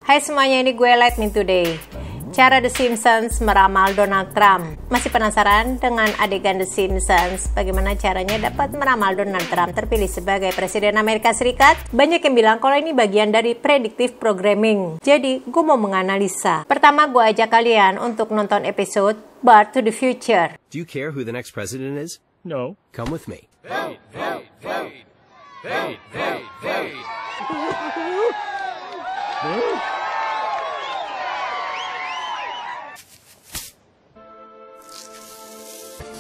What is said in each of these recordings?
Hai semuanya, ini gue Let Me Today. Cara The Simpsons meramal Donald Trump. Masih penasaran dengan adegan The Simpsons? Bagaimana caranya dapat meramal Donald Trump terpilih sebagai Presiden Amerika Serikat? Banyak yang bilang kalau ini bagian dari predictive programming. Jadi, gue mau menganalisa. Pertama, gue ajak kalian untuk nonton episode Back to the Future. Do you care who the next president is? No. Come with me. Fade, fade, fade. Fade, fade, fade.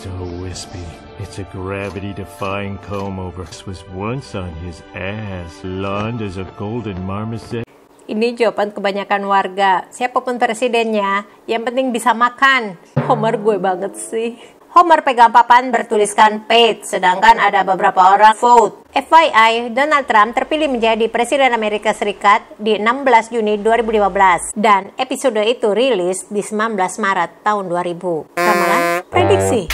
So wispy. It's a gravity-defying comb-over. This was once on his ass, blonde as a golden marmoset. Ini jawaban kebanyakan warga. Siapapun presidennya, yang penting bisa makan. Homer gue banget sih. Homer pegang papan bertuliskan paid, sedangkan ada beberapa orang vote. FYI, Donald Trump terpilih menjadi Presiden Amerika Serikat di 16 Juni 2015. Dan episode itu rilis di 19 Maret tahun 2000. Ramalan? Prediksi.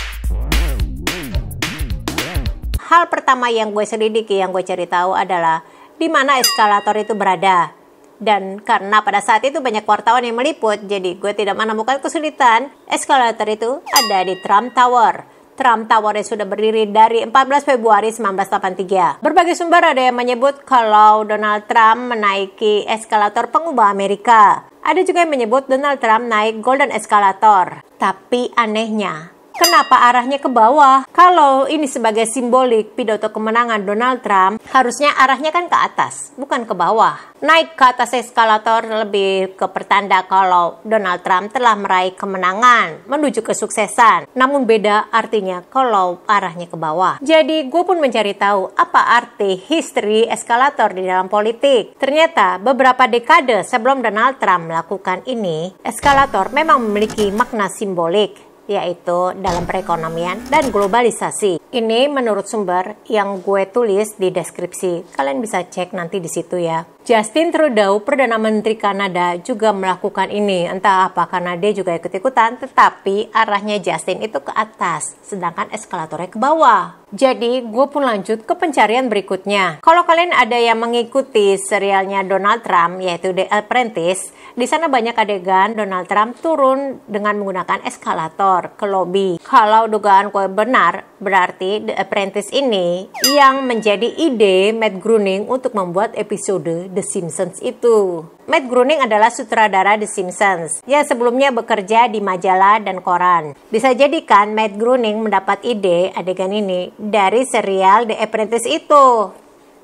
Hal pertama yang gue selidiki, yang gue cari tahu adalah di mana eskalator itu berada. Dan karena pada saat itu banyak wartawan yang meliput, jadi gue tidak menemukan kesulitan. Eskalator itu ada di Trump Tower. Trump Tower yang sudah berdiri dari 14 Februari 1983. Berbagai sumber ada yang menyebut kalau Donald Trump menaiki eskalator pengubah Amerika. Ada juga yang menyebut Donald Trump naik Golden Escalator. Tapi anehnya, kenapa arahnya ke bawah? Kalau ini sebagai simbolik pidato kemenangan Donald Trump, harusnya arahnya kan ke atas, bukan ke bawah. Naik ke atas eskalator lebih ke pertanda kalau Donald Trump telah meraih kemenangan, menuju kesuksesan. Namun beda artinya kalau arahnya ke bawah. Jadi gue pun mencari tahu apa arti history eskalator di dalam politik. Ternyata beberapa dekade sebelum Donald Trump melakukan ini, eskalator memang memiliki makna simbolik, yaitu dalam perekonomian dan globalisasi. Ini menurut sumber yang gue tulis di deskripsi. Kalian bisa cek nanti di situ ya. Justin Trudeau, Perdana Menteri Kanada, juga melakukan ini. Entah apa karena dia juga ikut-ikutan, tetapi arahnya Justin itu ke atas, sedangkan eskalatornya ke bawah. Jadi, gue pun lanjut ke pencarian berikutnya. Kalau kalian ada yang mengikuti serialnya Donald Trump, yaitu The Apprentice, di sana banyak adegan Donald Trump turun dengan menggunakan eskalator ke lobi. Kalau dugaan gue benar, berarti The Apprentice ini yang menjadi ide Matt Groening untuk membuat episode The Simpsons itu. Matt Groening adalah sutradara The Simpsons yang sebelumnya bekerja di majalah dan koran. Bisa jadikan Matt Groening mendapat ide adegan ini dari serial The Apprentice itu.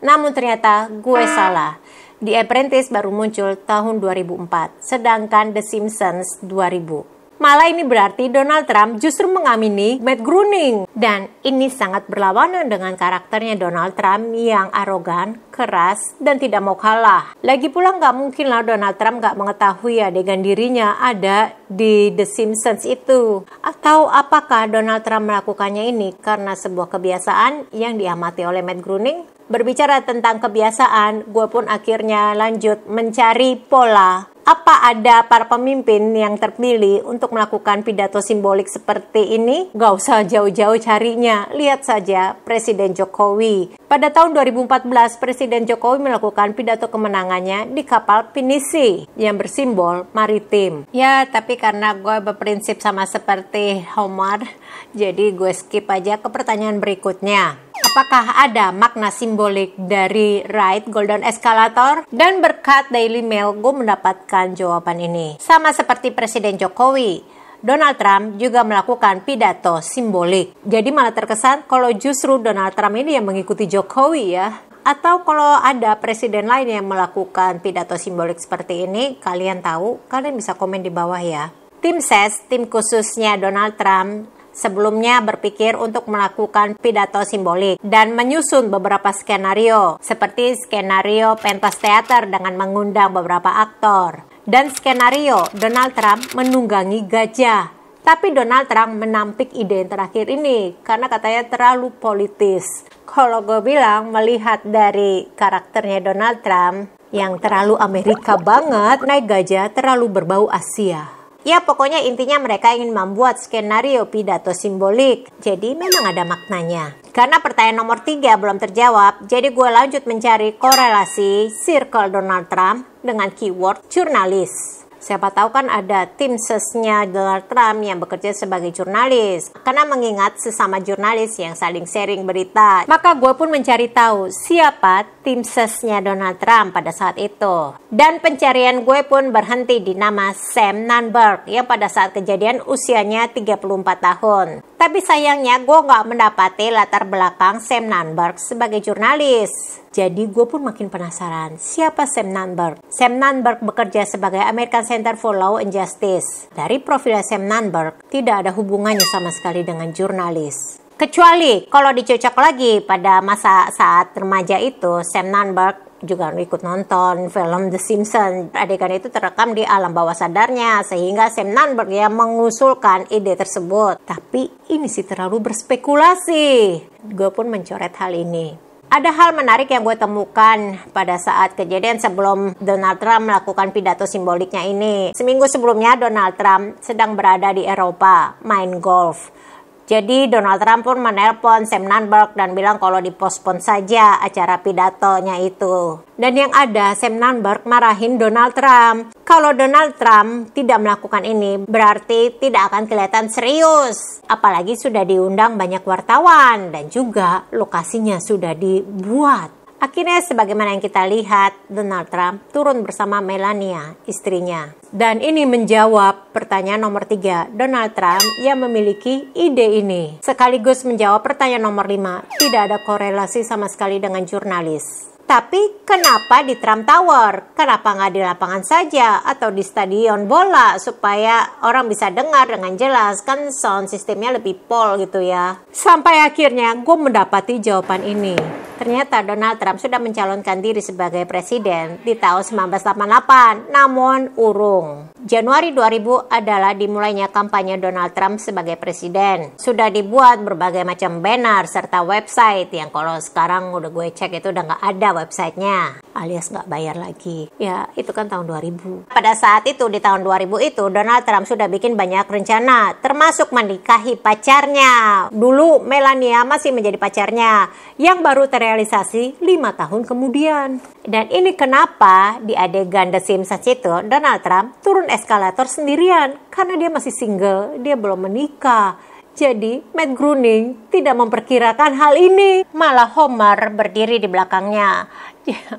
Namun ternyata gue salah. The Apprentice baru muncul tahun 2004, sedangkan The Simpsons 2000. Malah ini berarti Donald Trump justru mengamini Matt Groening. Dan ini sangat berlawanan dengan karakternya Donald Trump yang arogan, keras, dan tidak mau kalah. Lagi pula nggak mungkin lah Donald Trump nggak mengetahui adegan dirinya ada di The Simpsons itu. Atau apakah Donald Trump melakukannya ini karena sebuah kebiasaan yang diamati oleh Matt Groening? Berbicara tentang kebiasaan, gue pun akhirnya lanjut mencari pola. Apa ada para pemimpin yang terpilih untuk melakukan pidato simbolik seperti ini? Gak usah jauh-jauh carinya, lihat saja Presiden Jokowi. Pada tahun 2014, Presiden Jokowi melakukan pidato kemenangannya di kapal pinisi yang bersimbol maritim. Ya, tapi karena gue berprinsip sama seperti Homer, jadi gue skip aja ke pertanyaan berikutnya. Apakah ada makna simbolik dari Ride Golden Escalator? Dan berkat Daily Mail, gue mendapatkan jawaban ini. Sama seperti Presiden Jokowi, Donald Trump juga melakukan pidato simbolik. Jadi malah terkesan kalau justru Donald Trump ini yang mengikuti Jokowi ya. Atau kalau ada presiden lain yang melakukan pidato simbolik seperti ini, kalian tahu, kalian bisa komen di bawah ya. Tim SES, tim khususnya Donald Trump, sebelumnya berpikir untuk melakukan pidato simbolik dan menyusun beberapa skenario, seperti skenario pentas teater dengan mengundang beberapa aktor, dan skenario Donald Trump menunggangi gajah. Tapi Donald Trump menampik ide yang terakhir ini karena katanya terlalu politis. Kalau gue bilang, melihat dari karakternya Donald Trump yang terlalu Amerika banget, naik gajah terlalu berbau Asia. Ya pokoknya intinya mereka ingin membuat skenario pidato simbolik. Jadi memang ada maknanya. Karena pertanyaan nomor 3 belum terjawab, jadi gue lanjut mencari korelasi circle Donald Trump dengan keyword jurnalis. Siapa tahu kan ada tim sesnya Donald Trump yang bekerja sebagai jurnalis. Karena mengingat sesama jurnalis yang saling sharing berita, maka gue pun mencari tahu siapa tim sesnya Donald Trump pada saat itu. Dan pencarian gue pun berhenti di nama Sam Nunberg yang pada saat kejadian usianya 34 tahun. Tapi sayangnya gue nggak mendapati latar belakang Sam Nunberg sebagai jurnalis. Jadi gue pun makin penasaran, siapa Sam Nunberg? Sam Nunberg bekerja sebagai American Center for Law and Justice. Dari profil Sam Nunberg, tidak ada hubungannya sama sekali dengan jurnalis. Kecuali kalau dicocok lagi pada masa saat remaja itu, Sam Nunberg juga ikut nonton film The Simpsons. Adegan itu terekam di alam bawah sadarnya, sehingga Sam Nunberg yang mengusulkan ide tersebut. Tapi ini sih terlalu berspekulasi. Gue pun mencoret hal ini. Ada hal menarik yang gue temukan pada saat kejadian sebelum Donald Trump melakukan pidato simboliknya ini. Seminggu sebelumnya Donald Trump sedang berada di Eropa main golf. Jadi Donald Trump pun menelpon Sam Nunberg dan bilang kalau dipospon saja acara pidatonya itu. Dan yang ada Sam Nunberg marahin Donald Trump. Kalau Donald Trump tidak melakukan ini berarti tidak akan kelihatan serius. Apalagi sudah diundang banyak wartawan dan juga lokasinya sudah dibuat. Akhirnya sebagaimana yang kita lihat, Donald Trump turun bersama Melania, istrinya. Dan ini menjawab pertanyaan nomor 3, Donald Trump yang memiliki ide ini. Sekaligus menjawab pertanyaan nomor 5, tidak ada korelasi sama sekali dengan jurnalis. Tapi kenapa di Trump Tower? Kenapa nggak di lapangan saja atau di stadion bola supaya orang bisa dengar dengan jelas? Kan sound sistemnya lebih pol gitu ya. Sampai akhirnya gue mendapati jawaban ini. Ternyata Donald Trump sudah mencalonkan diri sebagai presiden di tahun 1988, namun urung. Januari 2000 adalah dimulainya kampanye Donald Trump sebagai presiden. Sudah dibuat berbagai macam banner serta website yang kalau sekarang udah gue cek itu udah nggak ada websitenya, alias nggak bayar lagi. Ya itu kan tahun 2000. Pada saat itu di tahun 2000 itu Donald Trump sudah bikin banyak rencana, termasuk menikahi pacarnya. Dulu Melania masih menjadi pacarnya, yang baru terrealisasi 5 tahun kemudian. Dan ini kenapa di adegan The Simpsons itu Donald Trump turun eskalator sendirian, karena dia masih single, dia belum menikah. Jadi Matt Groening tidak memperkirakan hal ini, malah Homer berdiri di belakangnya.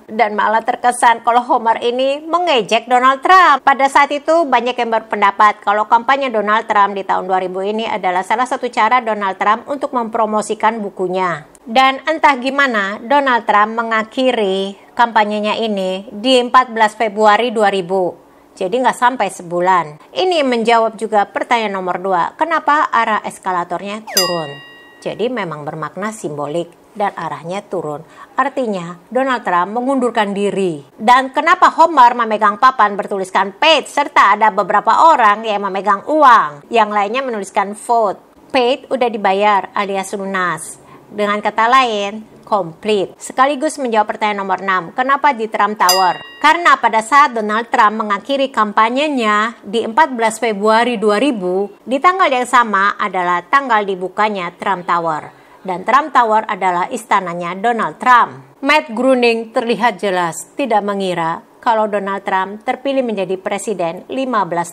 Dan malah terkesan kalau Homer ini mengejek Donald Trump. Pada saat itu banyak yang berpendapat kalau kampanye Donald Trump di tahun 2000 ini adalah salah satu cara Donald Trump untuk mempromosikan bukunya. Dan entah gimana Donald Trump mengakhiri kampanyenya ini di 14 Februari 2000. Jadi nggak sampai sebulan. Ini menjawab juga pertanyaan nomor 2. Kenapa arah eskalatornya turun? Jadi memang bermakna simbolik dan arahnya turun. Artinya Donald Trump mengundurkan diri. Dan kenapa Homer memegang papan bertuliskan paid serta ada beberapa orang yang memegang uang. Yang lainnya menuliskan vote. Paid udah dibayar alias lunas. Dengan kata lain, complete. Sekaligus menjawab pertanyaan nomor 6. Kenapa di Trump Tower? Karena pada saat Donald Trump mengakhiri kampanyenya di 14 Februari 2000, di tanggal yang sama adalah tanggal dibukanya Trump Tower. Dan Trump Tower adalah istananya Donald Trump. Matt Groening terlihat jelas tidak mengira kalau Donald Trump terpilih menjadi presiden 15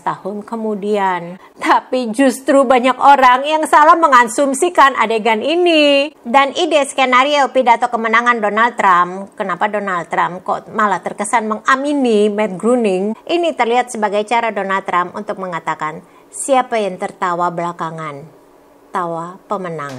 tahun kemudian. Tapi justru banyak orang yang salah mengasumsikan adegan ini. Dan ide skenario pidato kemenangan Donald Trump, kenapa Donald Trump kok malah terkesan mengamini Matt Groening, ini terlihat sebagai cara Donald Trump untuk mengatakan, siapa yang tertawa belakangan? Tawa pemenang.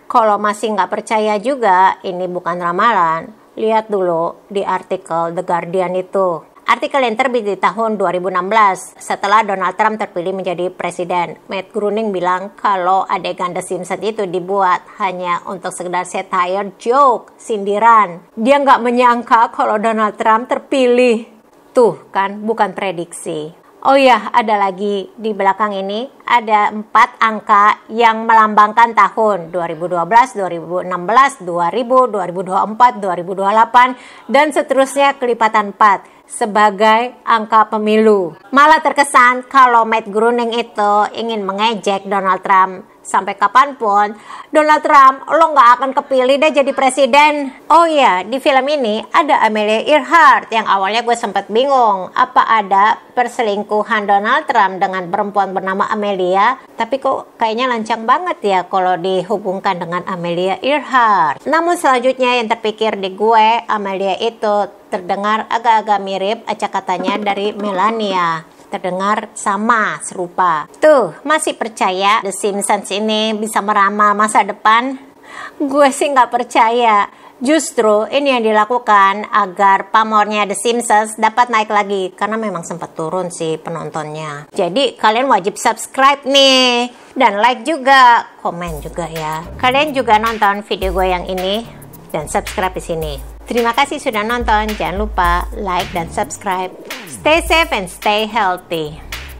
Kalau masih nggak percaya juga, ini bukan ramalan. Lihat dulu di artikel The Guardian itu. Artikel yang terbit di tahun 2016 setelah Donald Trump terpilih menjadi presiden. Matt Groening bilang kalau adegan The Simpsons itu dibuat hanya untuk sekedar satire joke, sindiran. Dia nggak menyangka kalau Donald Trump terpilih. Tuh kan, bukan prediksi. Oh ya, ada lagi di belakang ini ada 4 angka yang melambangkan tahun 2012, 2016, 2000, 2024, 2028 dan seterusnya kelipatan 4 sebagai angka pemilu. Malah terkesan kalau Matt Groening itu ingin mengejek Donald Trump sampai kapanpun, Donald Trump, lo nggak akan kepilih deh jadi presiden. Oh iya, di film ini ada Amelia Earhart yang awalnya gue sempat bingung, apa ada perselingkuhan Donald Trump dengan perempuan bernama Amelia, tapi kok kayaknya lancang banget ya kalau dihubungkan dengan Amelia Earhart. Namun selanjutnya yang terpikir di gue, Amelia itu terdengar agak-agak mirip acak katanya dari Melania. Terdengar sama, serupa. Tuh, masih percaya The Simpsons ini bisa meramal masa depan? Gue sih nggak percaya. Justru ini yang dilakukan agar pamornya The Simpsons dapat naik lagi. Karena memang sempat turun sih penontonnya. Jadi kalian wajib subscribe nih. Dan like juga, komen juga ya. Kalian juga nonton video gue yang ini. Dan subscribe di sini. Terima kasih sudah nonton. Jangan lupa like dan subscribe. Stay safe and stay healthy.